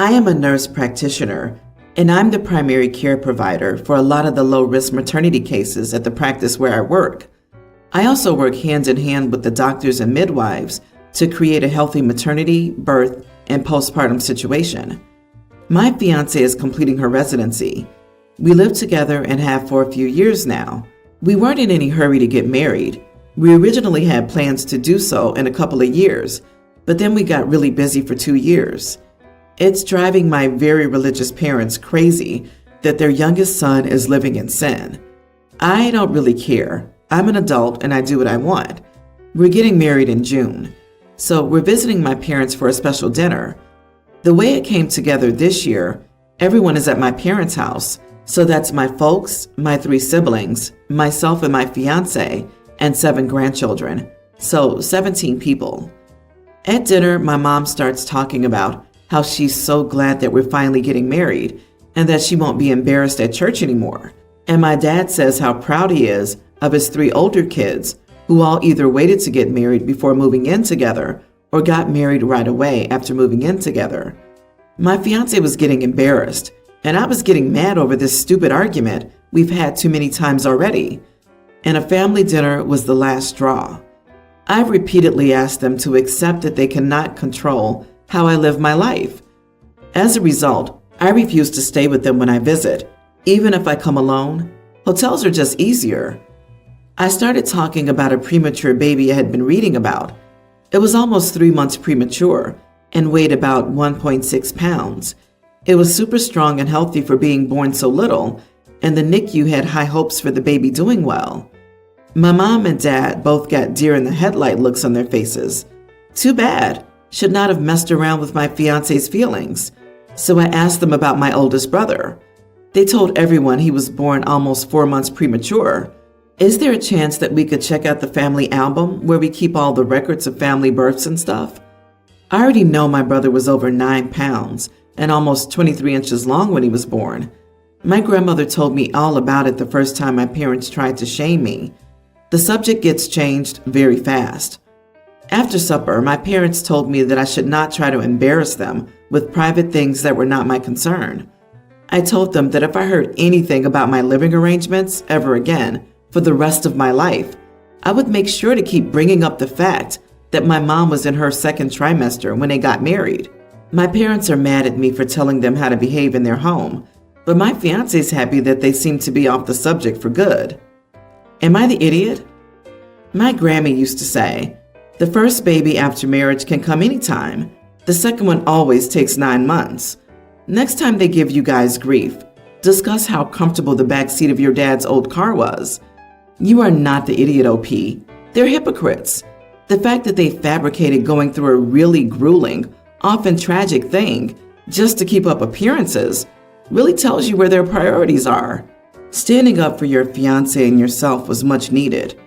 I am a nurse practitioner, and I'm the primary care provider for a lot of the low-risk maternity cases at the practice where I work. I also work hand in hand with the doctors and midwives to create a healthy maternity, birth, and postpartum situation. My fiance is completing her residency. We live together and have for a few years now. We weren't in any hurry to get married. We originally had plans to do so in a couple of years, but then we got really busy for 2 years. It's driving my very religious parents crazy that their youngest son is living in sin. I don't really care. I'm an adult and I do what I want. We're getting married in June, so we're visiting my parents for a special dinner. The way it came together this year, everyone is at my parents' house, so that's my folks, my 3 siblings, myself and my fiance, and 7 grandchildren, so 17 people. At dinner, my mom starts talking about how she's so glad that we're finally getting married and that she won't be embarrassed at church anymore. And my dad says how proud he is of his 3 older kids who all either waited to get married before moving in together or got married right away after moving in together. My fiance was getting embarrassed, and I was getting mad over this stupid argument we've had too many times already. And a family dinner was the last straw. I've repeatedly asked them to accept that they cannot control how I live my life. As a result, I refuse to stay with them when I visit, even if I come alone. Hotels are just easier. I started talking about a premature baby I had been reading about. It was almost 3 months premature and weighed about 1.6 pounds. It was super strong and healthy for being born so little, and the NICU had high hopes for the baby doing well. My mom and dad both got deer in the headlight looks on their faces. Too bad. Should not have messed around with my fiance's feelings. So I asked them about my oldest brother. They told everyone he was born almost 4 months premature. Is there a chance that we could check out the family album where we keep all the records of family births and stuff? I already know my brother was over 9 pounds and almost 23 inches long when he was born. My grandmother told me all about it the first time my parents tried to shame me. The subject gets changed very fast. After supper, my parents told me that I should not try to embarrass them with private things that were not my concern. I told them that if I heard anything about my living arrangements ever again for the rest of my life, I would make sure to keep bringing up the fact that my mom was in her 2nd trimester when they got married. My parents are mad at me for telling them how to behave in their home, but my fiance's happy that they seem to be off the subject for good. Am I the idiot? My Grammy used to say, the first baby after marriage can come anytime. The second one always takes 9 months. Next time they give you guys grief, discuss how comfortable the back seat of your dad's old car was. You are not the idiot, OP. They're hypocrites. The fact that they fabricated going through a really grueling, often tragic thing just to keep up appearances really tells you where their priorities are. Standing up for your fiancé and yourself was much needed.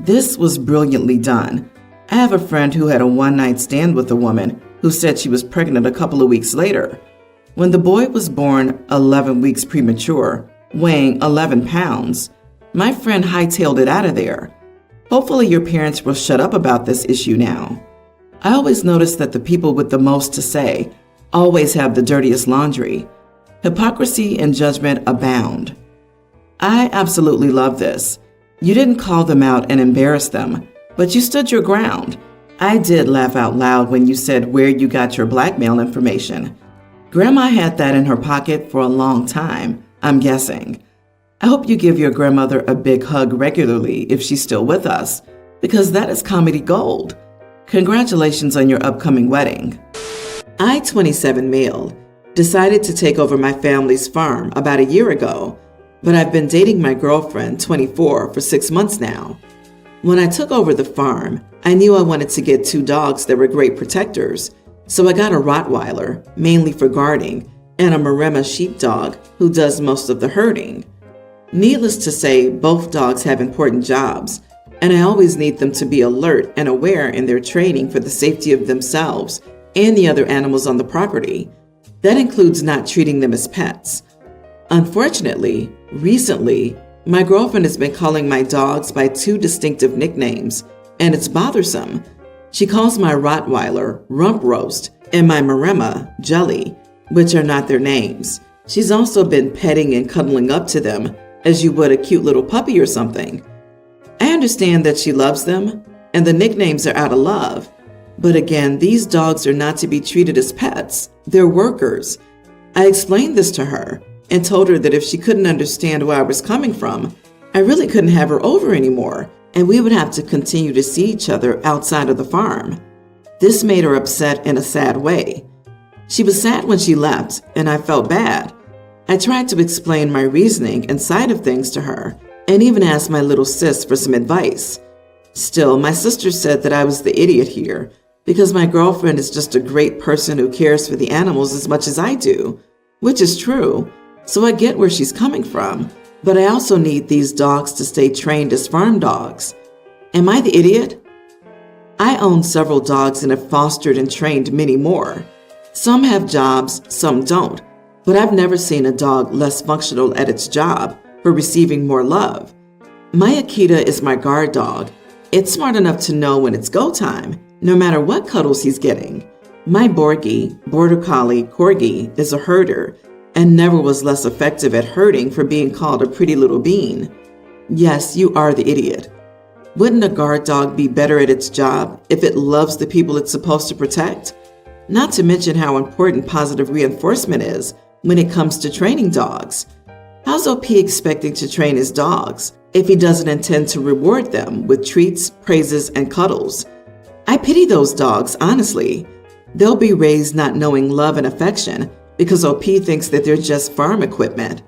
This was brilliantly done. I have a friend who had a one-night stand with a woman who said she was pregnant a couple of weeks later. When the boy was born 11 weeks premature, weighing 11 pounds, my friend hightailed it out of there. Hopefully your parents will shut up about this issue now. I always notice that the people with the most to say always have the dirtiest laundry. Hypocrisy and judgment abound. I absolutely love this. You didn't call them out and embarrass them, but you stood your ground. I did laugh out loud when you said where you got your blackmail information. Grandma had that in her pocket for a long time, I'm guessing. I hope you give your grandmother a big hug regularly if she's still with us, because that is comedy gold. Congratulations on your upcoming wedding. I, 27 male, decided to take over my family's farm about a year ago, but I've been dating my girlfriend, 24, for 6 months now. When I took over the farm, I knew I wanted to get 2 dogs that were great protectors, so I got a Rottweiler, mainly for guarding, and a Maremma sheepdog who does most of the herding. Needless to say, both dogs have important jobs, and I always need them to be alert and aware in their training for the safety of themselves and the other animals on the property. That includes not treating them as pets. Unfortunately, recently, my girlfriend has been calling my dogs by 2 distinctive nicknames, and it's bothersome. She calls my Rottweiler Rump Roast and my Maremma Jelly, which are not their names. She's also been petting and cuddling up to them as you would a cute little puppy or something. I understand that she loves them, and the nicknames are out of love. But again, these dogs are not to be treated as pets. They're workers. I explained this to her and told her that if she couldn't understand where I was coming from, I really couldn't have her over anymore, and we would have to continue to see each other outside of the farm. This made her upset in a sad way. She was sad when she left, and I felt bad. I tried to explain my reasoning and side of things to her, and even asked my little sis for some advice. Still, my sister said that I was the idiot here, because my girlfriend is just a great person who cares for the animals as much as I do, which is true, so I get where she's coming from, but I also need these dogs to stay trained as farm dogs. Am I the idiot? I own several dogs and have fostered and trained many more. Some have jobs, some don't, but I've never seen a dog less functional at its job for receiving more love. My Akita is my guard dog. It's smart enough to know when it's go time, no matter what cuddles he's getting. My Borgie, Border Collie, Corgi is a herder and never was less effective at herding for being called a pretty little bean. Yes, you are the idiot. Wouldn't a guard dog be better at its job if it loves the people it's supposed to protect? Not to mention how important positive reinforcement is when it comes to training dogs. How's OP expecting to train his dogs if he doesn't intend to reward them with treats, praises, and cuddles? I pity those dogs, honestly. They'll be raised not knowing love and affection because OP thinks that they're just farm equipment.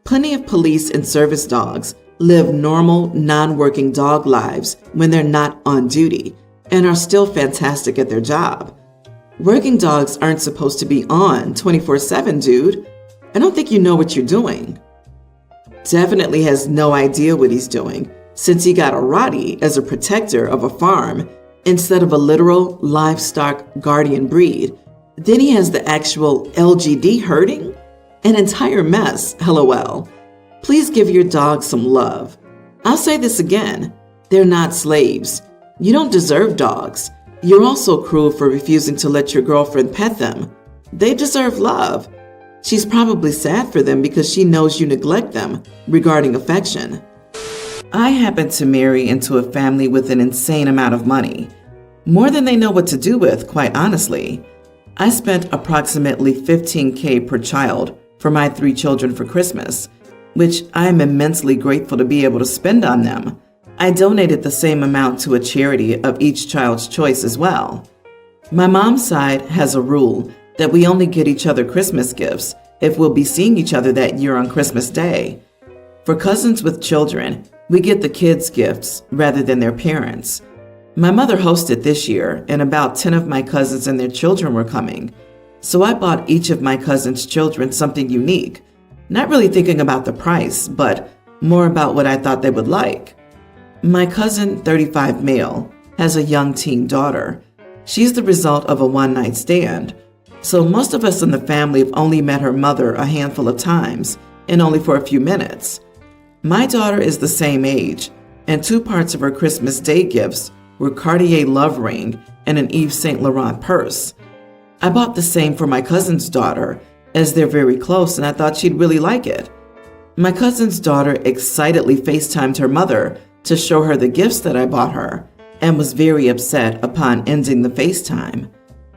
Plenty of police and service dogs live normal, non-working dog lives when they're not on duty and are still fantastic at their job. Working dogs aren't supposed to be on 24/7, dude. I don't think you know what you're doing. Definitely has no idea what he's doing since he got a Rottie as a protector of a farm instead of a literal livestock guardian breed. Then he has the actual LGD herding? An entire mess, LOL. Please give your dog some love. I'll say this again. They're not slaves. You don't deserve dogs. You're also cruel for refusing to let your girlfriend pet them. They deserve love. She's probably sad for them because she knows you neglect them regarding affection. I happen to marry into a family with an insane amount of money. More than they know what to do with, quite honestly. I spent approximately $15,000 per child for my 3 children for Christmas, which I'm immensely grateful to be able to spend on them. I donated the same amount to a charity of each child's choice as well. My mom's side has a rule that we only get each other Christmas gifts if we'll be seeing each other that year on Christmas Day. For cousins with children, we get the kids' gifts rather than their parents. My mother hosted this year, and about 10 of my cousins and their children were coming. So I bought each of my cousins' children something unique, not really thinking about the price, but more about what I thought they would like. My cousin, 35 male, has a young teen daughter. She's the result of a one-night stand. So most of us in the family have only met her mother a handful of times, and only for a few minutes. My daughter is the same age, and 2 parts of her Christmas Day gifts were Cartier love ring and an Yves Saint Laurent purse. I bought the same for my cousin's daughter, as they're very close and I thought she'd really like it. My cousin's daughter excitedly FaceTimed her mother to show her the gifts that I bought her, and was very upset upon ending the FaceTime.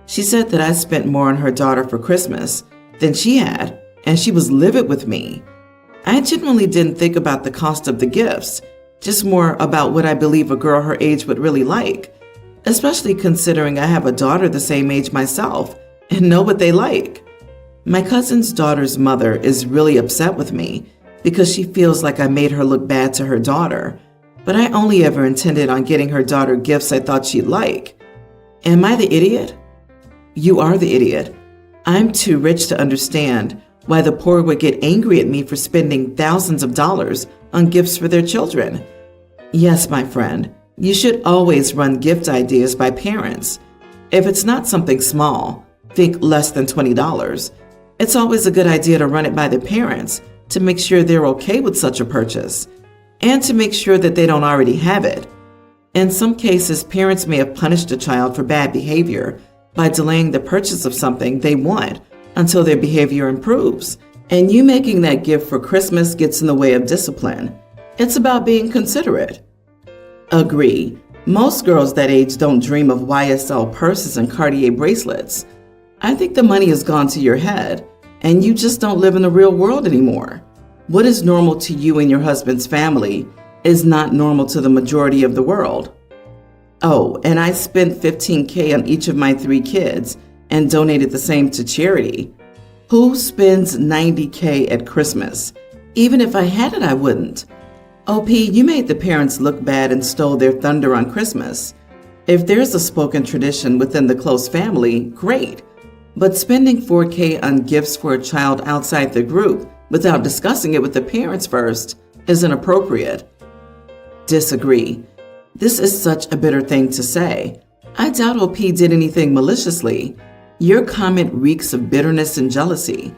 She said that I spent more on her daughter for Christmas than she had, and she was livid with me. I genuinely didn't think about the cost of the gifts, just more about what I believe a girl her age would really like, especially considering I have a daughter the same age myself and know what they like. My cousin's daughter's mother is really upset with me because she feels like I made her look bad to her daughter, but I only ever intended on getting her daughter gifts I thought she'd like. Am I the idiot? You are the idiot. I'm too rich to understand why the poor would get angry at me for spending thousands of dollars on gifts for their children. Yes, my friend, you should always run gift ideas by parents. If it's not something small, think less than $20. It's always a good idea to run it by the parents to make sure they're okay with such a purchase, and to make sure that they don't already have it. In some cases, parents may have punished a child for bad behavior by delaying the purchase of something they want until their behavior improves. And you making that gift for Christmas gets in the way of discipline. It's about being considerate. Agree. Most girls that age don't dream of YSL purses and Cartier bracelets. I think the money has gone to your head, and you just don't live in the real world anymore. What is normal to you and your husband's family is not normal to the majority of the world. Oh, and I spent $15,000 on each of my 3 kids and donated the same to charity. Who spends $90,000 at Christmas? Even if I had it, I wouldn't. OP, you made the parents look bad and stole their thunder on Christmas. If there's a spoken tradition within the close family, great. But spending $4,000 on gifts for a child outside the group without discussing it with the parents first is inappropriate. Disagree. This is such a bitter thing to say. I doubt OP did anything maliciously. Your comment reeks of bitterness and jealousy.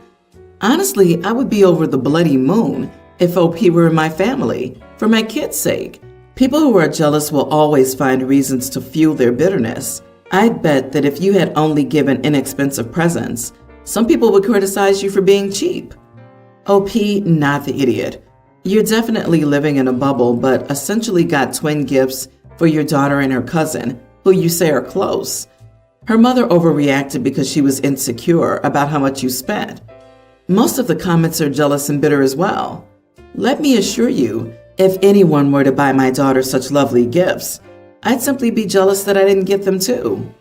Honestly, I would be over the bloody moon if OP were in my family, for my kids' sake. People who are jealous will always find reasons to fuel their bitterness. I'd bet that if you had only given inexpensive presents, some people would criticize you for being cheap. OP, not the idiot. You're definitely living in a bubble, but essentially got twin gifts for your daughter and her cousin, who you say are close. Her mother overreacted because she was insecure about how much you spent. Most of the comments are jealous and bitter as well. Let me assure you, if anyone were to buy my daughter such lovely gifts, I'd simply be jealous that I didn't get them too.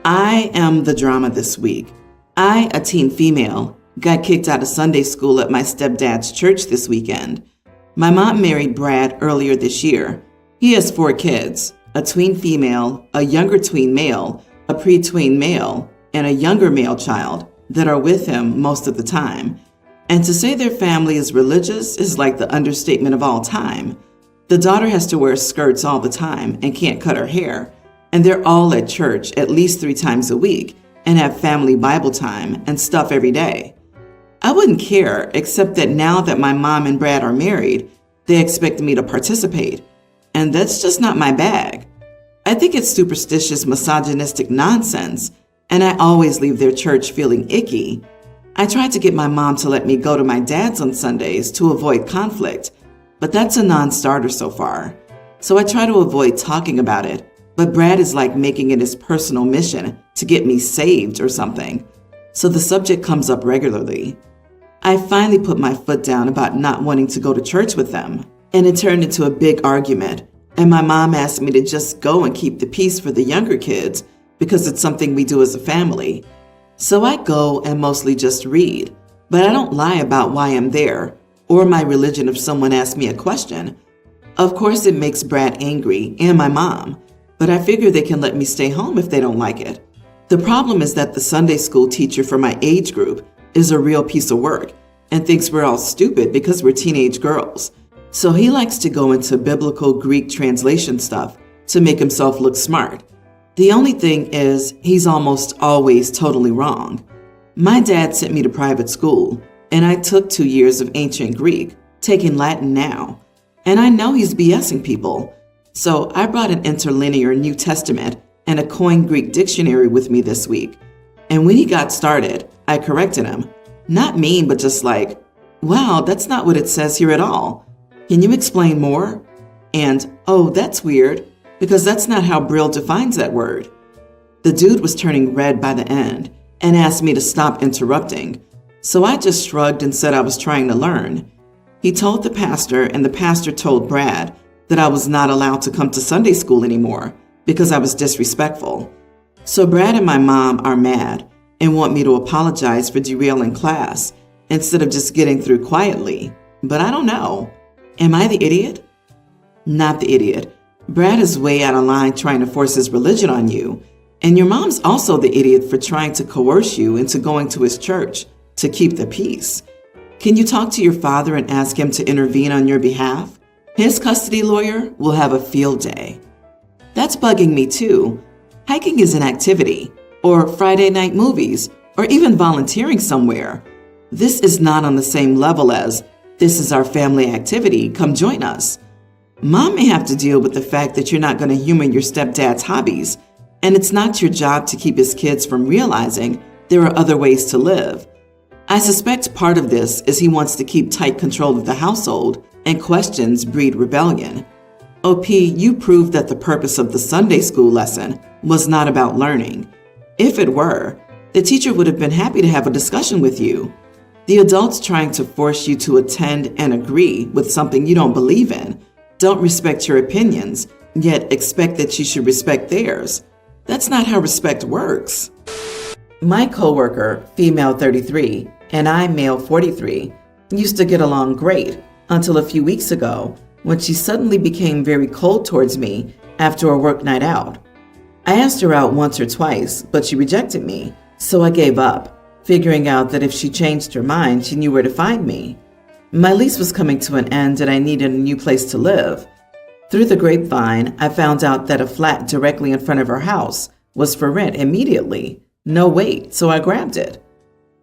I am the drama this week. I, a teen female, got kicked out of Sunday school at my stepdad's church this weekend. My mom married Brad earlier this year. He has 4 kids, a tween female, a younger tween male, a pre-tween male, and a younger male child that are with him most of the time. And to say their family is religious is like the understatement of all time. The daughter has to wear skirts all the time and can't cut her hair, and they're all at church at least 3 times a week and have family Bible time and stuff every day. I wouldn't care, except that now that my mom and Brad are married, they expect me to participate, and that's just not my bag. I think it's superstitious, misogynistic nonsense, and I always leave their church feeling icky. I tried to get my mom to let me go to my dad's on Sundays to avoid conflict, but that's a non-starter so far. So I try to avoid talking about it, but Brad is like making it his personal mission to get me saved or something. So the subject comes up regularly. I finally put my foot down about not wanting to go to church with them, and it turned into a big argument, and my mom asked me to just go and keep the peace for the younger kids because it's something we do as a family. So I go and mostly just read, but I don't lie about why I'm there or my religion if someone asks me a question. Of course, it makes Brad angry and my mom, but I figure they can let me stay home if they don't like it. The problem is that the Sunday school teacher for my age group is a real piece of work and thinks we're all stupid because we're teenage girls. So he likes to go into biblical Greek translation stuff to make himself look smart. The only thing is, he's almost always totally wrong. My dad sent me to private school, and I took 2 years of ancient Greek, taking Latin now. And I know he's BSing people. So I brought an interlinear New Testament and a coined Greek dictionary with me this week. And when he got started, I corrected him. Not mean, but just like, wow, that's not what it says here at all. Can you explain more? And, oh, that's weird, because that's not how Brill defines that word. The dude was turning red by the end and asked me to stop interrupting. So I just shrugged and said I was trying to learn. He told the pastor, and the pastor told Brad that I was not allowed to come to Sunday school anymore because I was disrespectful. So Brad and my mom are mad and want me to apologize for derailing class instead of just getting through quietly. But I don't know. Am I the idiot? Not the idiot. Brad is way out of line trying to force his religion on you. And your mom's also the idiot for trying to coerce you into going to his church to keep the peace. Can you talk to your father and ask him to intervene on your behalf? His custody lawyer will have a field day. That's bugging me too. Hiking is an activity, or Friday night movies, or even volunteering somewhere. This is not on the same level as, this is our family activity, come join us. Mom may have to deal with the fact that you're not going to humor your stepdad's hobbies, and it's not your job to keep his kids from realizing There are other ways to live. I suspect part of this is he wants to keep tight control of the household, and questions breed rebellion. OP, you proved that the purpose of the Sunday school lesson was not about learning. If it were, the teacher would have been happy to have a discussion with you. The adults trying to force you to attend and agree with something you don't believe in don't respect your opinions, yet expect that you should respect theirs. That's not how respect works. My coworker, female 33, and I, male 43, used to get along great until a few weeks ago when she suddenly became very cold towards me after a work night out. I asked her out once or twice, but she rejected me, so I gave up, figuring out that if she changed her mind, she knew where to find me. My lease was coming to an end and I needed a new place to live. Through the grapevine, I found out that a flat directly in front of her house was for rent immediately. No wait, so I grabbed it.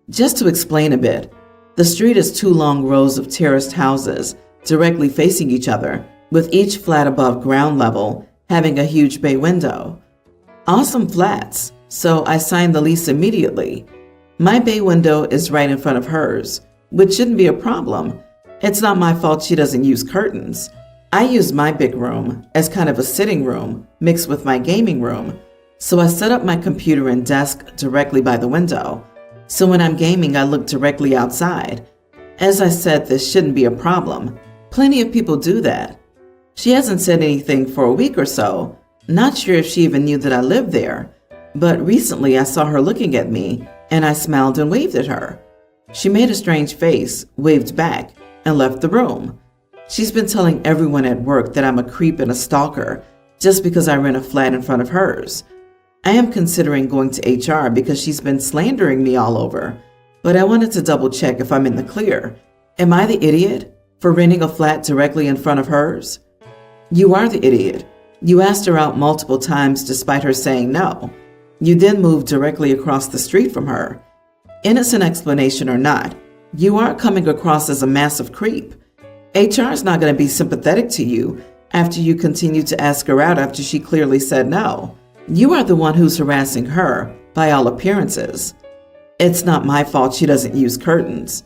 Just to explain a bit, the street is 2 long rows of terraced houses directly facing each other, with each flat above ground level having a huge bay window. Awesome flats, so I signed the lease immediately. My bay window is right in front of hers, which shouldn't be a problem. It's not my fault she doesn't use curtains. I use my big room as kind of a sitting room mixed with my gaming room, so I set up my computer and desk directly by the window. So when I'm gaming, I look directly outside. As I said, this shouldn't be a problem. Plenty of people do that. She hasn't said anything for a week or so. Not sure if she even knew that I lived there. But recently I saw her looking at me, and I smiled and waved at her. She made a strange face, waved back, and left the room. She's been telling everyone at work that I'm a creep and a stalker just because I rent a flat in front of hers. I am considering going to HR because she's been slandering me all over, but I wanted to double check if I'm in the clear. Am I the idiot for renting a flat directly in front of hers? You are the idiot. You asked her out multiple times despite her saying no. You then moved directly across the street from her. Innocent explanation or not, you aren't coming across as a massive creep. HR is not going to be sympathetic to you after you continue to ask her out after she clearly said no. You are the one who's harassing her, by all appearances. It's not my fault she doesn't use curtains.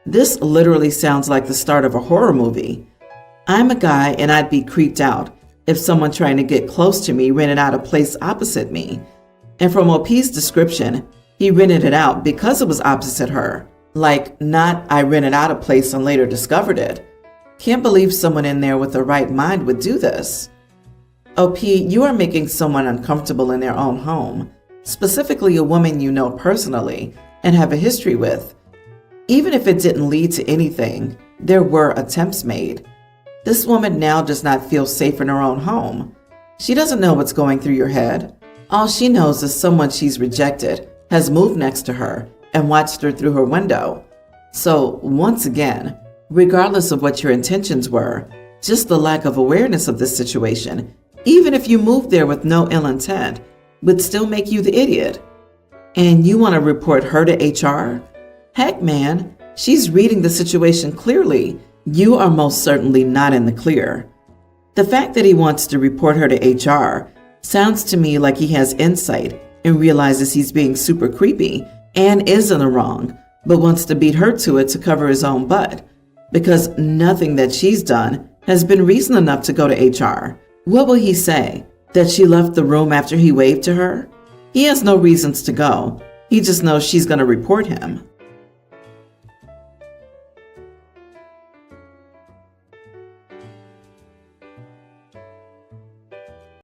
This literally sounds like the start of a horror movie. I'm a guy and I'd be creeped out if someone trying to get close to me rented out a place opposite me. And from OP's description, he rented it out because it was opposite her. Like, not I rented out a place and later discovered it. Can't believe someone in there with the right mind would do this. OP, you are making someone uncomfortable in their own home, specifically a woman you know personally and have a history with. Even if it didn't lead to anything, there were attempts made. This woman now does not feel safe in her own home. She doesn't know what's going through your head. All she knows is someone she's rejected has moved next to her and watched her through her window. So, once again, regardless of what your intentions were, just the lack of awareness of this situation, even if you moved there with no ill intent, would still make you the idiot. And you want to report her to HR? Heck, man, she's reading the situation clearly. You are most certainly not in the clear. The fact that he wants to report her to HR sounds to me like he has insight and realizes he's being super creepy and is in the wrong, but wants to beat her to it to cover his own butt, because nothing that she's done has been reason enough to go to HR. What will he say? That she left the room after he waved to her? He has no reasons to go. He just knows she's going to report him.